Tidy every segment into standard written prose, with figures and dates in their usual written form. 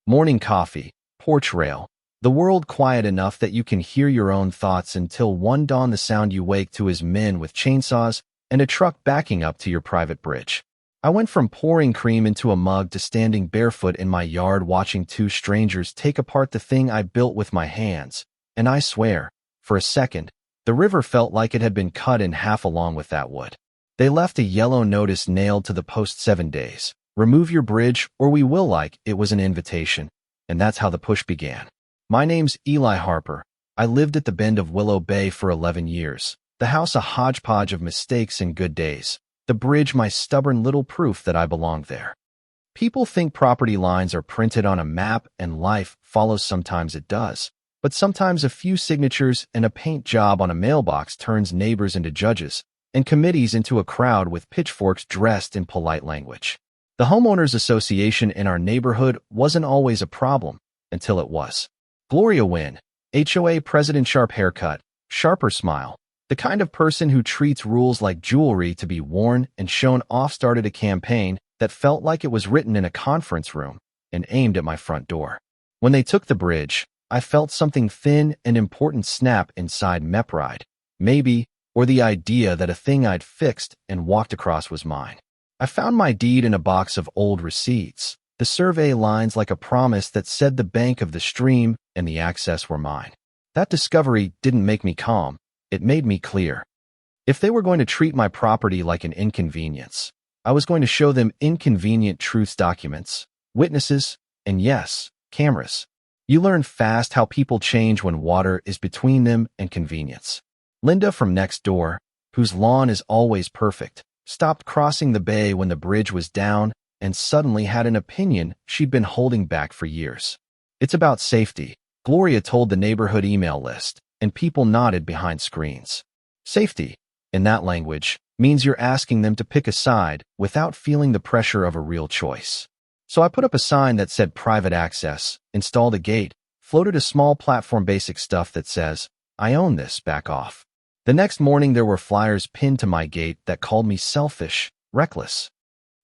Morning coffee, porch rail. The world quiet enough that you can hear your own thoughts until one dawn the sound you wake to is men with chainsaws and a truck backing up to your private bridge. I went from pouring cream into a mug to standing barefoot in my yard watching two strangers take apart the thing I built with my hands, and I swear, for a second, the river felt like it had been cut in half along with that wood. They left a yellow notice nailed to the post 7 days. Remove your bridge or we will, like it was an invitation. And that's how the push began. My name's Eli Harper. I lived at the bend of Willow Bay for 11 years. The house a hodgepodge of mistakes and good days. The bridge my stubborn little proof that I belonged there. People think property lines are printed on a map and life follows. Sometimes it does. But sometimes a few signatures and a paint job on a mailbox turns neighbors into judges and committees into a crowd with pitchforks dressed in polite language. The homeowners association in our neighborhood wasn't always a problem until it was. Gloria Wynn, HOA president, sharp haircut, sharper smile. The kind of person who treats rules like jewelry to be worn and shown off, started a campaign that felt like it was written in a conference room and aimed at my front door. When they took the bridge, I felt something thin and important snap inside me. Pride, maybe, or the idea that a thing I'd fixed and walked across was mine. I found my deed in a box of old receipts, the survey lines like a promise that said the bank of the stream and the access were mine. That discovery didn't make me calm, it made me clear. If they were going to treat my property like an inconvenience, I was going to show them inconvenient truths, documents, witnesses, and yes, cameras. You learn fast how people change when water is between them and convenience. Linda from next door, whose lawn is always perfect, stopped crossing the bay when the bridge was down and suddenly had an opinion she'd been holding back for years. It's about safety, Gloria told the neighborhood email list, and people nodded behind screens. Safety, in that language, means you're asking them to pick a side without feeling the pressure of a real choice. So I put up a sign that said private access, installed a gate, floated a small platform, basic stuff that says, I own this, back off. The next morning there were flyers pinned to my gate that called me selfish, reckless.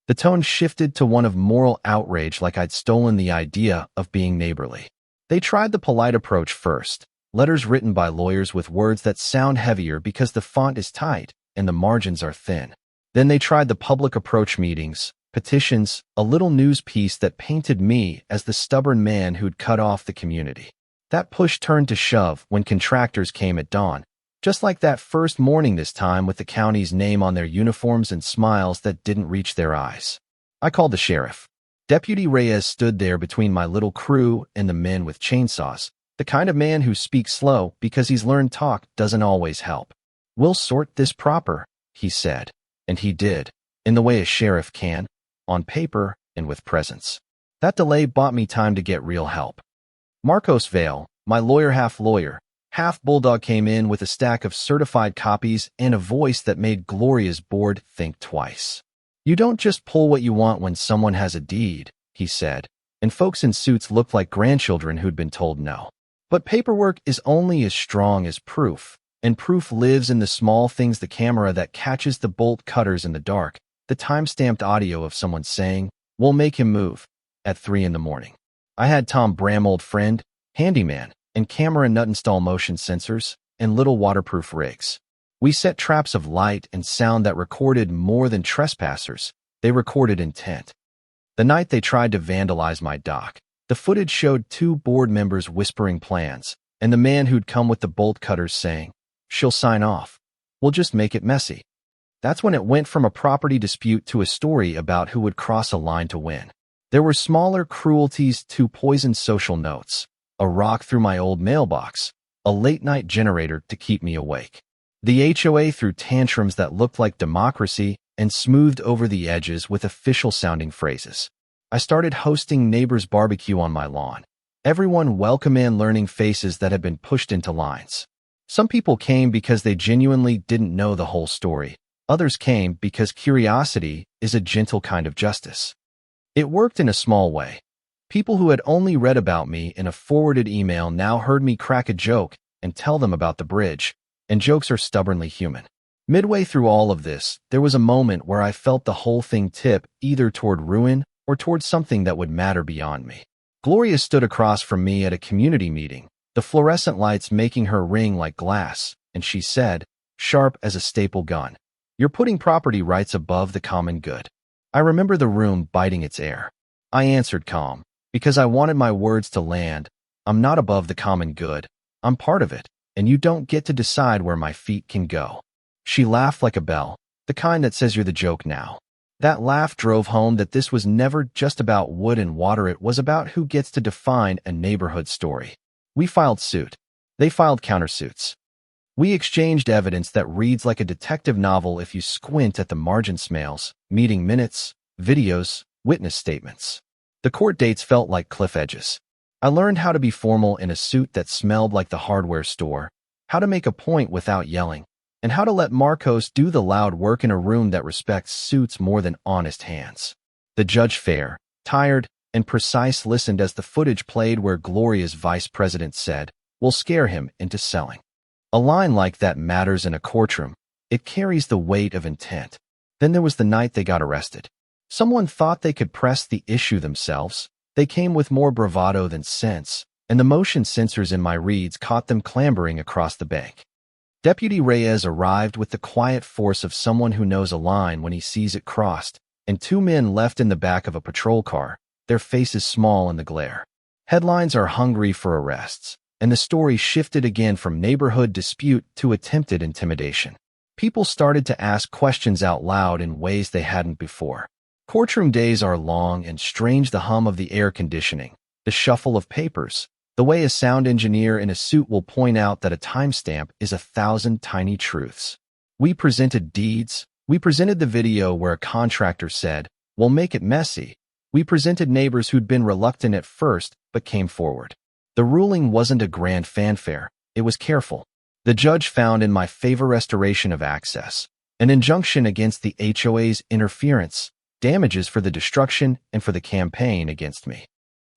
The tone shifted to one of moral outrage, like I'd stolen the idea of being neighborly. They tried the polite approach first, letters written by lawyers with words that sound heavier because the font is tight and the margins are thin. Then they tried the public approach, meetings, petitions, a little news piece that painted me as the stubborn man who'd cut off the community. That push turned to shove when contractors came at dawn, just like that first morning, this time with the county's name on their uniforms and smiles that didn't reach their eyes. I called the sheriff. Deputy Reyes stood there between my little crew and the men with chainsaws, the kind of man who speaks slow because he's learned talk doesn't always help. We'll sort this proper, he said. And he did, in the way a sheriff can, on paper and with presence. That delay bought me time to get real help. Marcos Vale, my lawyer, half bulldog, came in with a stack of certified copies and a voice that made Gloria's board think twice. You don't just pull what you want when someone has a deed, he said, and folks in suits looked like grandchildren who'd been told no. But paperwork is only as strong as proof, and proof lives in the small things: the camera that catches the bolt cutters in the dark, the time-stamped audio of someone saying, we'll make him move, at 3 a.m. I had Tom Bram, old friend, handyman, and camera nut, install motion sensors and little waterproof rigs. We set traps of light and sound that recorded more than trespassers. They recorded intent. The night they tried to vandalize my dock, the footage showed 2 board members whispering plans, and the man who'd come with the bolt cutters saying, she'll sign off. We'll just make it messy. That's when it went from a property dispute to a story about who would cross a line to win. There were smaller cruelties, 2 poisoned social notes, a rock through my old mailbox, a late-night generator to keep me awake. The HOA threw tantrums that looked like democracy and smoothed over the edges with official-sounding phrases. I started hosting neighbors' barbecue on my lawn. Everyone welcome in, learning faces that had been pushed into lines. Some people came because they genuinely didn't know the whole story. Others came because curiosity is a gentle kind of justice. It worked in a small way. People who had only read about me in a forwarded email now heard me crack a joke and tell them about the bridge, and jokes are stubbornly human. Midway through all of this, there was a moment where I felt the whole thing tip either toward ruin or toward something that would matter beyond me. Gloria stood across from me at a community meeting, the fluorescent lights making her ring like glass, and she said, sharp as a staple gun, "You're putting property rights above the common good." I remember the room biting its air. I answered calm, because I wanted my words to land. "I'm not above the common good. I'm part of it, and you don't get to decide where my feet can go." She laughed like a bell, the kind that says you're the joke now. That laugh drove home that this was never just about wood and water. It was about who gets to define a neighborhood story. We filed suit. They filed countersuits. We exchanged evidence that reads like a detective novel if you squint at the margin smells, meeting minutes, videos, witness statements. The court dates felt like cliff edges. I learned how to be formal in a suit that smelled like the hardware store, how to make a point without yelling, and how to let Marcos do the loud work in a room that respects suits more than honest hands. The judge, fair, tired, and precise, listened as the footage played where Gloria's vice president said, "We'll scare him into selling." A line like that matters in a courtroom. It carries the weight of intent. Then there was the night they got arrested. Someone thought they could press the issue themselves. They came with more bravado than sense, and the motion sensors in my reads caught them clambering across the bank. Deputy Reyes arrived with the quiet force of someone who knows a line when he sees it crossed, and two men left in the back of a patrol car, their faces small in the glare. Headlines are hungry for arrests, and the story shifted again from neighborhood dispute to attempted intimidation. People started to ask questions out loud in ways they hadn't before. Courtroom days are long and strange. The hum of the air conditioning, the shuffle of papers, the way a sound engineer in a suit will point out that a timestamp is 1,000 tiny truths. We presented deeds. We presented the video where a contractor said, "We'll make it messy." We presented neighbors who'd been reluctant at first but came forward. The ruling wasn't a grand fanfare. It was careful. The judge found in my favor restoration of access, an injunction against the HOA's interference, damages for the destruction and for the campaign against me.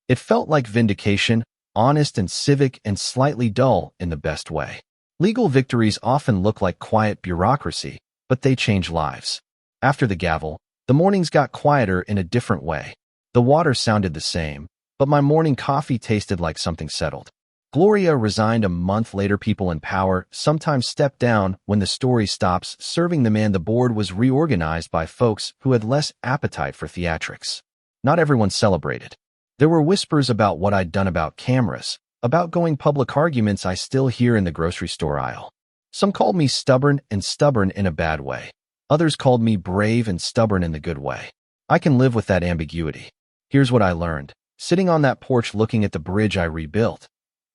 It felt like vindication, honest and civic and slightly dull in the best way. Legal victories often look like quiet bureaucracy, but they change lives. After the gavel, the mornings got quieter in a different way. The water sounded the same, but my morning coffee tasted like something settled. Gloria resigned a month later. People in power sometimes step down when the story stops serving them, and the board was reorganized by folks who had less appetite for theatrics. Not everyone celebrated. There were whispers about what I'd done, about cameras, about going public, arguments I still hear in the grocery store aisle. Some called me stubborn, and stubborn in a bad way. Others called me brave and stubborn in the good way. I can live with that ambiguity. Here's what I learned. Sitting on that porch looking at the bridge I rebuilt,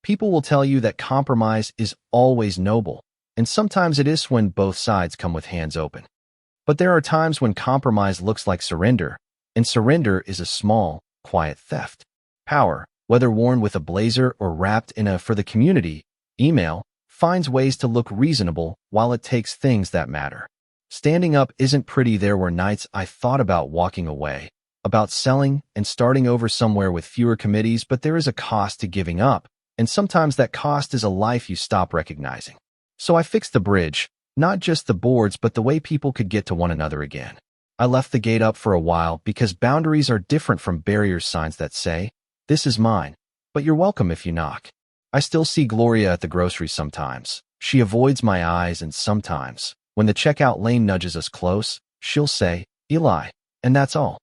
people will tell you that compromise is always noble, and sometimes it is when both sides come with hands open. But there are times when compromise looks like surrender, and surrender is a small, quiet theft. Power, whether worn with a blazer or wrapped in a "for the community" email, finds ways to look reasonable while it takes things that matter. Standing up isn't pretty. There were nights I thought about walking away, about selling and starting over somewhere with fewer committees, but there is a cost to giving up. And sometimes that cost is a life you stop recognizing. So I fixed the bridge, not just the boards, but the way people could get to one another again. I left the gate up for a while because boundaries are different from barriers, signs that say, "This is mine, but you're welcome if you knock." I still see Gloria at the grocery sometimes. She avoids my eyes, and sometimes, when the checkout lane nudges us close, she'll say, "Eli," and that's all.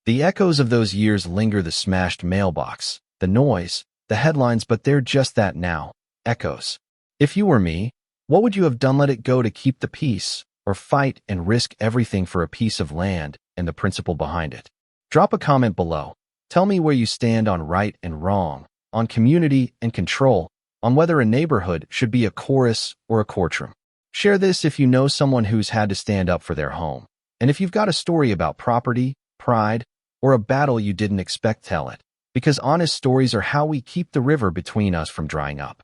The echoes of those years linger, the smashed mailbox, the noise, the headlines, but they're just that now, echoes. If you were me, what would you have done? Let it go to keep the peace, or fight and risk everything for a piece of land and the principle behind it? Drop a comment below. Tell me where you stand on right and wrong, on community and control, on whether a neighborhood should be a chorus or a courtroom. Share this if you know someone who's had to stand up for their home. And if you've got a story about property, pride, or a battle you didn't expect, tell it. Because honest stories are how we keep the river between us from drying up.